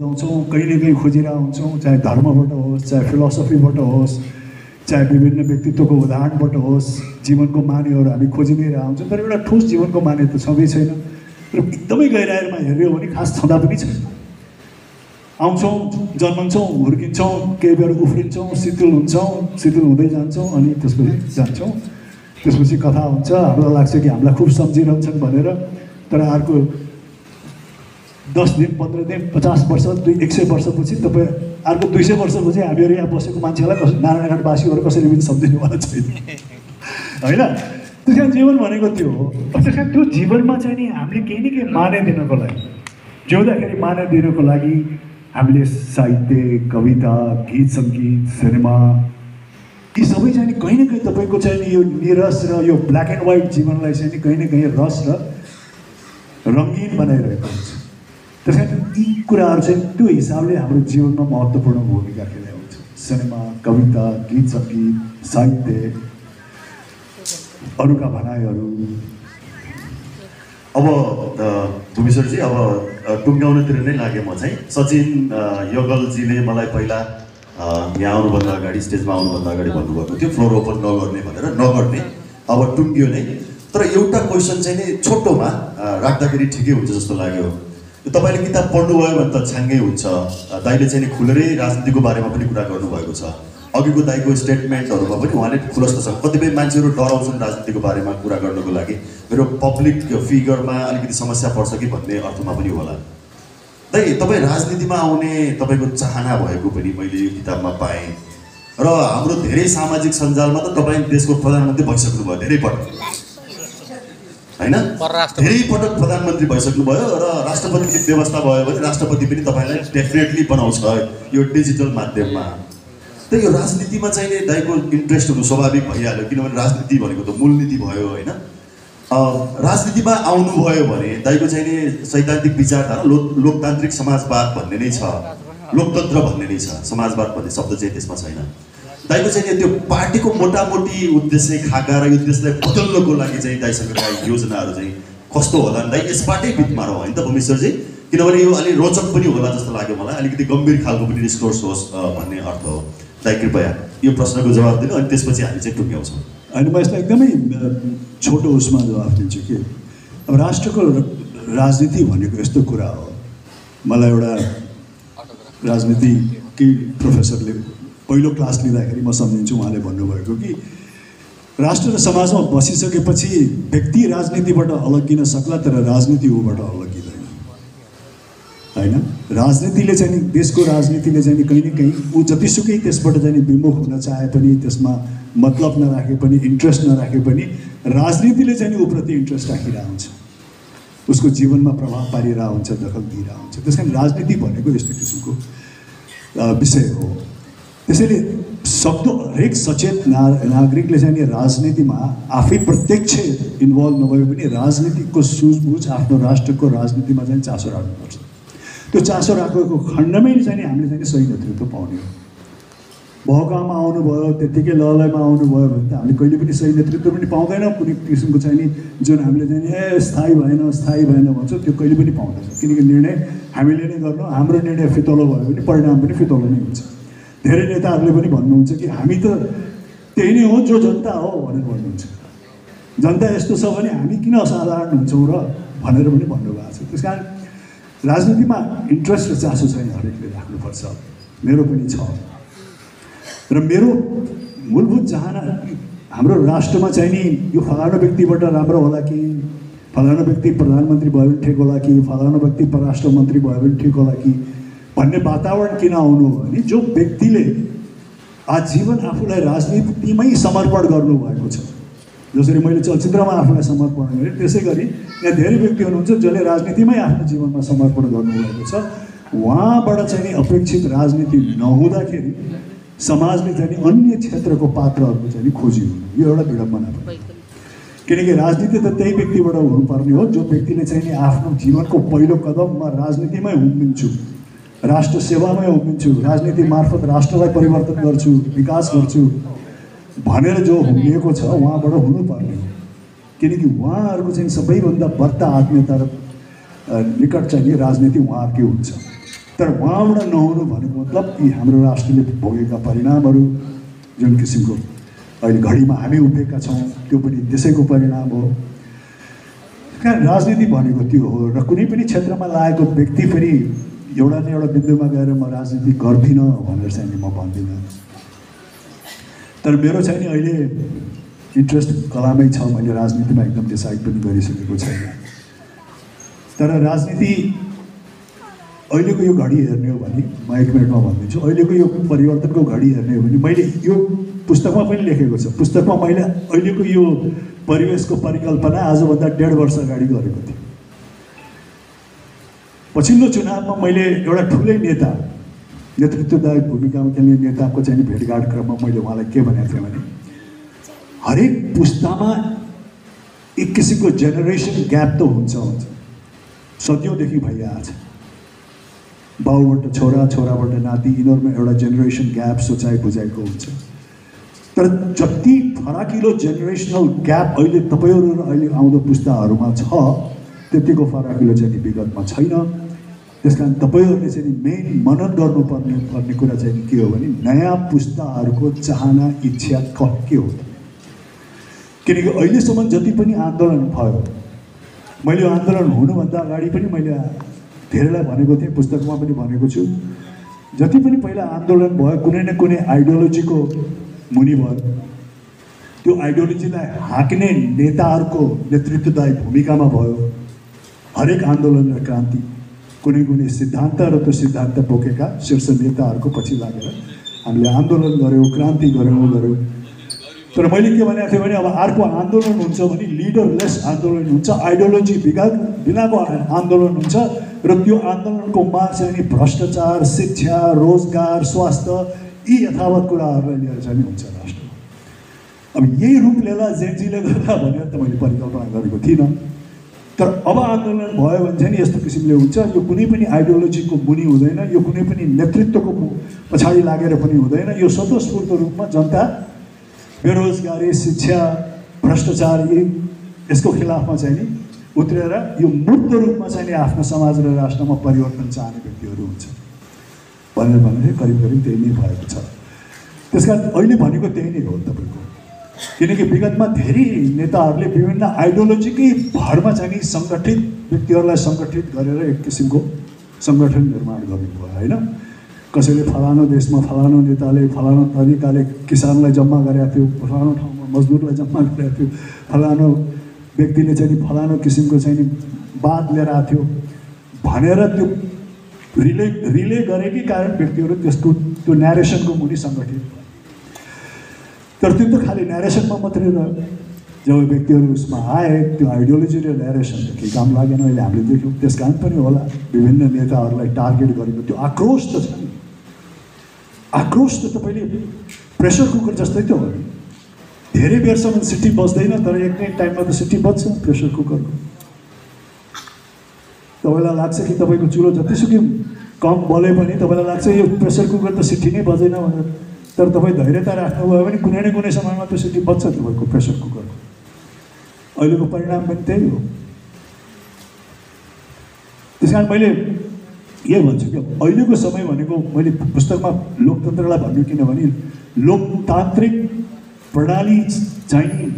आउँछौँ कहीँ न कहीँ खोजिरहेको हुन्छौँ, चाहे धर्मबाट होस्, चाहे फिलोसफीबाट होस्, चाहे विभिन्न व्यक्तित्वको उदाहरणबाट होस्, जीवनको मानेहरू हामी खोजि नै रहेका हुन्छौँ। तर एउटा ठोस जीवनको माने त छँदै छैन र एकदमै गहिराइमा हेऱ्यो भने खास छँदा पनि छैन। आउँछौँ, जन्मन्छौँ, हुर्किन्छौँ, केही बेर उफ्रिन्छौँ, शिथिल हुन्छौँ, शिथिल हुँदै जान्छौँ, अनि त्यसपछि जान्छौँ। त्यसपछि कथा हुन्छ, हामीलाई लाग्छ कि हामीलाई खुब सम्झिरहन्छन् भनेर। तर अर्को 10 दिन, 15 दिन, 50 वर्ष, 100 वर्षपछि तपाईँ अर्को 200 वर्षपछि हामीहरू यहाँ बसेको मान्छेलाई नारायणघाटवासीहरू कसरी पनि सम्झिनेवाला छैन, होइन? त्यस कारण जीवन भनेको त्यो हो। त्यस कारण त्यो जीवनमा चाहिँ नि हामीले केही न केही माने दिनको लागि, जिउँदाखेरि माने दिनको लागि हामीले साहित्य, कविता, गीत सङ्गीत, सिनेमा, यी सबै चाहिँ नि कहीँ न कहीँ तपाईँको चाहिँ नि यो निरस र यो ब्ल्याक एन्ड व्हाइट जीवनलाई चाहिँ नि कहीँ न कहीँ रस र रङ्गीन बनाइरहेको हुन्छ। त्यस कारण यी कुराहरू चाहिँ त्यो हिसाबले हाम्रो जीवनमा महत्त्वपूर्ण भूमिका खेलेको हुन्छ। सिनेमा, कविता, गीत सङ्गीत, साहित्य, अरूका भनाइहरू। अब भूमेश्वरजी, अब टुङ्ग्याउनतिर नै लागेँ म चाहिँ। सचिन योगलजीले मलाई पहिला यहाँ आउनुभन्दा अगाडि, स्टेजमा आउनुभन्दा अगाडि भन्नुभएको थियो फ्लोर ओपन नगर्ने भनेर। नगर्ने, अब टुङ्ग्यो नै। तर एउटा क्वेसन चाहिँ नि छोटोमा राख्दाखेरि ठिकै हुन्छ जस्तो लाग्यो। तपाईँले किताब पढ्नुभयो भने त छ्याङ्गै हुन्छ। दाइले चाहिँ नि खुलेरै राजनीतिको बारेमा पनि कुरा गर्नुभएको छ। अघिको दाइको स्टेटमेन्टहरूमा पनि उहाँले खुलस्तसँग कतिपय मान्छेहरू डराउँछन् राजनीतिको बारेमा कुरा गर्नको लागि, मेरो पब्लिक फिगरमा अलिकति समस्या पर्छ कि भन्ने अर्थमा पनि होला। दाइ, तपाईँ राजनीतिमा आउने तपाईँको चाहना भएको पनि मैले यो किताबमा पाएँ। र हाम्रो धेरै सामाजिक सञ्जालमा त तपाईँ देशको प्रधानमन्त्री भइसक्नुभयो धेरै पटक, होइन? धेरै पटक प्रधानमन्त्री भइसक्नुभयो र राष्ट्रपतिको व्यवस्था भयो भने राष्ट्रपति पनि तपाईँलाई डेफिनेटली बनाउँछ यो डिजिटल माध्यममा। त यो राजनीतिमा चाहिँ नि दाइको इन्ट्रेस्ट हुनु स्वाभाविक भइहाल्यो, किनभने राजनीति भनेको त मूलनीति भयो, होइन? राजनीतिमा आउनुभयो भने दाइको चाहिँ नि सैद्धान्तिक विचारधारा लोकतान्त्रिक समाजवाद भन्ने नै छ, लोकतन्त्र भन्ने नै छ, समाजवाद भन्ने शब्द चाहिँ त्यसमा छैन। दाइको चाहिँ नि त्यो पार्टीको मोटामोटी उद्देश्य खाका र यो देशलाई बदल्नको लागि चाहिँ दाइसँग योजनाहरू चाहिँ कस्तो होला दाइ? यसबाटै बिट मारौँ होइन त भूमेश्वरजी, किनभने यो अलिक रोचक पनि होला जस्तो लाग्यो मलाई, अलिकति गम्भीर खालको पनि डिस्कोर्स होस् भन्ने अर्थ हो। दाइ कृपया यो प्रश्नको जवाब दिनु, अनि त्यसपछि हामी चाहिँ टुङ्ग्याउँछौँ। होइन, म यसलाई एकदमै छोटो उसमा जवाफ दिन्छु कि अब राष्ट्रको राजनीति भनेको यस्तो कुरा हो। मलाई एउटा राजनीतिकै प्रोफेसरले पहिलो क्लास लिँदाखेरि म सम्झिन्छु, उहाँले भन्नुभएको कि राष्ट्र र समाजमा बसिसकेपछि व्यक्ति राजनीतिबाट अलग्गिन सक्ला, तर राजनीति ऊबाट अलग्गिँदैन, होइन? राजनीतिले चाहिँ नि, देशको राजनीतिले चाहिँ नि कहीँ न कहीँ ऊ जतिसुकै त्यसबाट चाहिँ नि विमुख हुन चाहे पनि, त्यसमा मतलब नराखे पनि, इन्ट्रेस्ट नराखे पनि, राजनीतिले चाहिँ नि ऊप्रति इन्ट्रेस्ट राखिरहेको हुन्छ, उसको जीवनमा प्रभाव पारिरहेको हुन्छ, दखल दिइरहेको हुन्छ। त्यस कारण राजनीति भनेको यस्तो किसिमको विषय हो। त्यसैले सक्दो हरेक सचेत नागरिकले चाहिँ नि राजनीतिमा आफै प्रत्यक्ष इन्भल्भ नभए पनि राजनीतिको सुझबुझ आफ्नो राष्ट्रको राजनीतिमा चाहिँ चासो राख्नुपर्छ। त्यो चासो राखेको खण्डमै चाहिँ नि हामीले चाहिँ सही नेतृत्व पाउने हो। भौकामा आउनुभयो, त्यत्तिकै लहलैमा आउनुभयो भने त हामीले कहिले पनि सही नेतृत्व पनि पाउँदैनौँ। कुनै किसिमको चाहिँ नि जुन हामीले चाहिँ नि स्थायी भएन भन्छौँ, त्यो कहिले पनि पाउँदैनौँ, किनकि निर्णय हामीले नै गर्नु। हाम्रो निर्णय फितलो भयो भने परिणाम पनि फितलो नै हुन्छ। धेरै नेताहरूले पनि भन्नुहुन्छ कि हामी त त्यही नै हो जो जनता हो भनेर भन्नुहुन्छ। जनता यस्तो छ भने हामी किन असाधारण हुन्छौँ र भनेर पनि भन्नुभएको छ। त्यस कारण राजनीतिमा इन्ट्रेस्ट र चासो चाहिँ हरेकले राख्नुपर्छ, मेरो पनि छ। र मेरो मूलभूत चाहना हाम्रो राष्ट्रमा चाहिँ नि यो फलाना व्यक्तिबाट राम्रो होला कि, फलाना व्यक्ति प्रधानमन्त्री भयो भने ठिक होला कि, फलाना व्यक्ति परराष्ट्र मन्त्री भयो भने ठिक होला कि भन्ने वातावरण किन आउनु हो भने जो व्यक्तिले आजीवन आफूलाई राजनीतिमै समर्पण गर्नुभएको छ, जसरी मैले चलचित्रमा आफूलाई समर्पण गरेँ, त्यसै गरी यहाँ धेरै व्यक्ति हुनुहुन्छ जसले राजनीतिमै आफ्नो जीवनमा समर्पण गर्नुभएको छ। उहाँबाट चाहिँ नि अपेक्षित राजनीति नहुँदाखेरि समाजले चाहिँ अन्य क्षेत्रको पात्रहरूको चाहिँ खोजी हुनु, यो एउटा विडम्बना पनि। किनकि राजनीति त त्यही व्यक्तिबाट हुनुपर्ने हो जो व्यक्तिले चाहिँ नि आफ्नो जीवनको पहिलो कदम म राजनीतिमै उम्रिन्छु, राष्ट्र सेवामै उम्रिन्छु, राजनीति मार्फत राष्ट्रलाई परिवर्तन गर्छु, विकास गर्छु भनेर जो हुम्मिएको छ उहाँबाट हुनुपर्ने हो। किनकि उहाँहरूको चाहिँ सबैभन्दा बढ्ता आत्मीयता र निकट चाहिँ राजनीति उहाँहरूकै हुन्छ। तर उहाँबाट नहुनु भनेको मतलब कि हाम्रो राष्ट्रले भोगेका परिणामहरू जुन किसिमको अहिले घडीमा हामी उभिएका छौँ त्यो पनि त्यसैको परिणाम हो। कारण राजनीति भनेको त्यो हो र कुनै पनि क्षेत्रमा लागेको व्यक्ति फेरि एउटा न एउटा बिन्दुमा गएर म राजनीति गर्दिनँ भनेर चाहिँ नि म भन्दिनँ। तर मेरो चाहिँ नि अहिले इन्ट्रेस्ट कलामै छ, मैले राजनीतिमा एकदम डिसाइड पनि गरिसकेको छैन। तर राजनीति अहिलेको यो घडी हेर्ने हो भने म 1 मिनटमा भनिदिन्छु, अहिलेको यो परिवर्तनको घडी हेर्ने हो भने मैले यो पुस्तकमा पनि लेखेको छ। पुस्तकमा मैले अहिलेको यो परिवेशको परिकल्पना आजभन्दा 1.5 वर्ष अगाडि गरेको थिएँ। पछिल्लो चुनावमा मैले एउटा ठुलै नेता, नेतृत्वदायी भूमिकामा खेल्ने नेताको चाहिँ भेटघाट क्रममा मैले उहाँलाई के भनेको थिएँ भने हरेक पुस्तामा एक किसिमको जेनेरेसन ग्याप त हुन्छ हुन्छ, सदियौँदेखि भइरहेछ। बाउबाट छोरा, छोराबाट नाति, यिनीहरूमा एउटा जेनेरेसन ग्याप सोचाइ बुझाइको हुन्छ। तर जति फराकिलो जेनेरेसनल ग्याप अहिले तपाईँहरू र अहिले आउँदो पुस्ताहरूमा छ त्यतिको फराकिलो चाहिँ विगतमा छैन। त्यस कारण तपाईँहरूले चाहिँ मेन मनन गर्नुपर्ने कुरा चाहिँ के हो भने नयाँ पुस्ताहरूको चाहना इच्छा के हो। किनकि अहिलेसम्म जति पनि आन्दोलन भयो, मैले आन्दोलन हुनुभन्दा अगाडि पनि मैले धेरैलाई भनेको थिएँ, पुस्तकमा पनि भनेको छु, जति पनि पहिला आन्दोलन भयो कुनै न कुनै आइडियोलोजीको मुनि भयो। त्यो आइडियोलोजीलाई हाँक्ने नेताहरूको नेतृत्वदायी भूमिकामा भयो। हरेक आन्दोलन र क्रान्ति कुनै कुनै सिद्धान्त र त्यो सिद्धान्त बोकेका शीर्ष नेताहरूको पछि लागेर हामीले आन्दोलन गऱ्यौँ, क्रान्ति गऱ्यौँ। तर मैले के भनेको थिएँ भने अब अर्को आन्दोलन हुन्छ भने लिडरलेस आन्दोलन हुन्छ, आइडियोलोजी बिनाको आन्दोलन हुन्छ र त्यो आन्दोलनको माग चाहिँ नि भ्रष्टाचार, शिक्षा, रोजगार, स्वास्थ्य यी यथावत कुराहरूलाई लिएर चाहिँ हुन्छ राष्ट्रमा। अब यही रूप लिएला जेनजीले गर्दा भनेर त मैले परिकल्पना गरेको थिइनँ। तर अब आन्दोलन भयो भने चाहिँ यस्तो किसिमले हुन्छ। यो कुनै पनि आइडियोलोजीको मुनि हुँदैन, यो कुनै पनि नेतृत्वको पछाडि लागेर पनि हुँदैन। यो स्वतस्फूर्त रूपमा जनता बेरोजगारी, शिक्षा, भ्रष्टाचार यसको खिलाफमा चाहिँ नि उत्रेर यो मूर्त रूपमा चाहिँ नि आफ्नो समाज र राष्ट्रमा परिवर्तन चाहने व्यक्तिहरू हुन्छ भनेर करिब त्यही नै भएको छ। त्यस कारण अहिले भनेको त्यही नै हो तपाईँको। किनकि विगतमा धेरै नेताहरूले विभिन्न आइडियोलोजीकै भरमा चाहिँ नि सङ्गठित व्यक्तिहरूलाई सङ्गठित गरेर एक किसिमको सङ्गठन निर्माण गर्नुभयो होइन। कसैले फलानो देशमा फलानो नेताले फलानो तरिकाले किसानलाई जम्मा गरेका थियो, फलानो ठाउँमा मजदुरलाई जम्मा गरेका थियो, फलानो व्यक्तिले चाहिँ फलानो किसिमको चाहिँ नि बात लिएर आएको थियो भनेर त्यो रिले गरेकै कारण व्यक्तिहरू त्यसको त्यो न्यारेसनको मुनि सङ्गठित भयो। तर त्यो त खालि न्यारेसनमा मात्रै रह्यो। जब व्यक्तिहरू उसमा आए त्यो आइडियोलोजी र न्यारेसन त केही काम लागेन। अहिले हामीले देख्यौँ, त्यस कारण पनि होला विभिन्न नेताहरूलाई टार्गेट गरेको त्यो आक्रोश त छ नि। आक्रोश त तपाईँले प्रेसर कुकर जस्तै त हो नि। धेरै बेरसम्म सिटी बज्दैन, तर एक नै टाइममा त सिटी बज्छ प्रेसर कुकरको। तपाईँलाई लाग्छ कि तपाईँको चुलो जतिसुकै कम बले पनि तपाईँलाई लाग्छ यो प्रेसर कुकर त सिटी नै बजेन भनेर। तर तपाईँ धैर्यता राख्नुभयो भने कुनै न कुनै समयमा त्यो सिटी बज्छ तपाईँको प्रेसर कुकरको। अहिलेको परिणाम पनि त्यही हो। त्यस कारण मैले के भन्छु कि अहिलेको समय भनेको मैले पुस्तकमा लोकतन्त्रलाई भन्नु किनभने लोकतान्त्रिक प्रणाली चाहिँ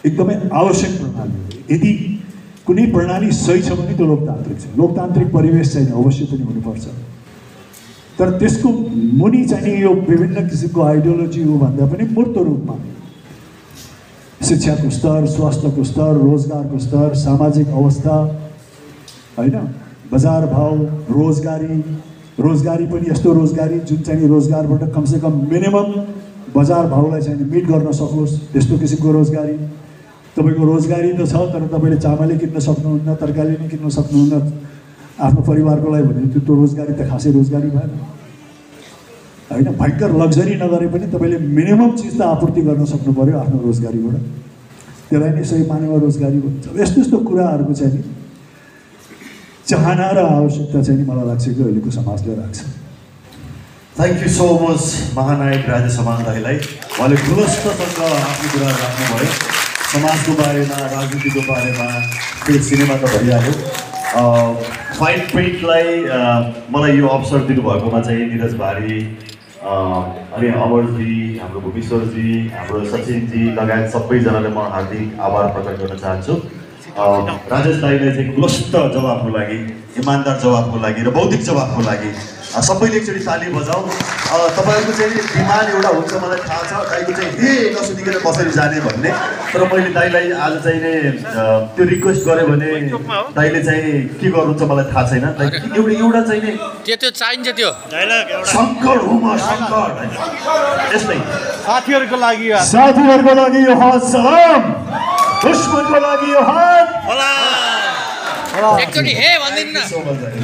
एकदमै आवश्यक प्रणाली हो। यदि कुनै प्रणाली सही छ भने त्यो लोकतान्त्रिक छ। लोकतान्त्रिक परिवेश चाहिँ अवश्य पनि हुनुपर्छ। तर त्यसको मुनि चाहिँ यो विभिन्न किसिमको आइडियोलोजी हो भन्दा पनि मूर्त रूपमा शिक्षाको स्तर, स्वास्थ्यको स्तर, रोजगारको स्तर, सामाजिक अवस्था होइन, बजार भाव, रोजगारी पनि यस्तो रोजगारी जुन चाहिँ रोजगारबाट कमसेकम मिनिमम बजार भावलाई चाहिँ मिट गर्न सकोस् त्यस्तो किसिमको रोजगारी। तपाईँको रोजगारी त छ तर तपाईँले चामलै किन्न सक्नुहुन्न, तरकारी नै किन्न सक्नुहुन्न आफ्नो परिवारको लागि भने त्यो रोजगारी त खासै रोजगारी भएन होइन। भयङ्कर लग्जरी नगरे पनि तपाईँले मिनिमम चिज त आपूर्ति गर्न सक्नु पऱ्यो आफ्नो रोजगारीबाट। त्यसलाई नै सही मानेमा रोजगारी भन्छ। यस्तो यस्तो कुराहरूको चाहिँ नि चाहना र आवश्यकता चाहिँ नि मलाई लाग्छ कि अहिलेको समाजले राख्छ। थ्याङ्क यू सो मच महानायक राजेश हमाल दाईलाई। उहाँले खुलस्तसँग आफ्नो कुरा राख्नुभयो। समाजको बारेमा, राजनीतिको बारेमा, त्यो सिनेमा त भइहाल्यो। फाइन प्रिन्टलाई मलाई यो अवसर दिनुभएकोमा चाहिँ निरज भारी अनि अमरजी, हाम्रो भूमेश्वरजी, हाम्रो सचिनजी लगायत सबैजनाले म हार्दिक आभार प्रकट गर्न चाहन्छु। राजेश दाईलाई चाहिँ गुलस्त जवाबको लागि, इमान्दार जवाबको लागि र बौद्धिक जवाबको लागि सबैले एकचोटि ताली बजाऊ। तपाईँहरूको चाहिँ डिमान्ड एउटा हुन्छ, मलाई थाहा छ, दाईको चाहिँ हे नसुनिकन कसरी जाने भन्ने। तर मैले दाईलाई आज चाहिँ त्यो रिक्वेस्ट गरेँ भने दाईले चाहिँ के गर्नुहुन्छ मलाई थाहा छैन। एउटा चाहिँ नि त्यो चाहिन्छ, त्यो सङ्कट हो म सङ्कट यस्तै साथीहरूको लागि यो हात सलाम, दुश्मनको लागि यो हात एकचोटि हे भनिदिनु न,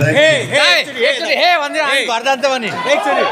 एकचोटि हे भनिदिनु, हामी घर जान्छ भने एकचोटि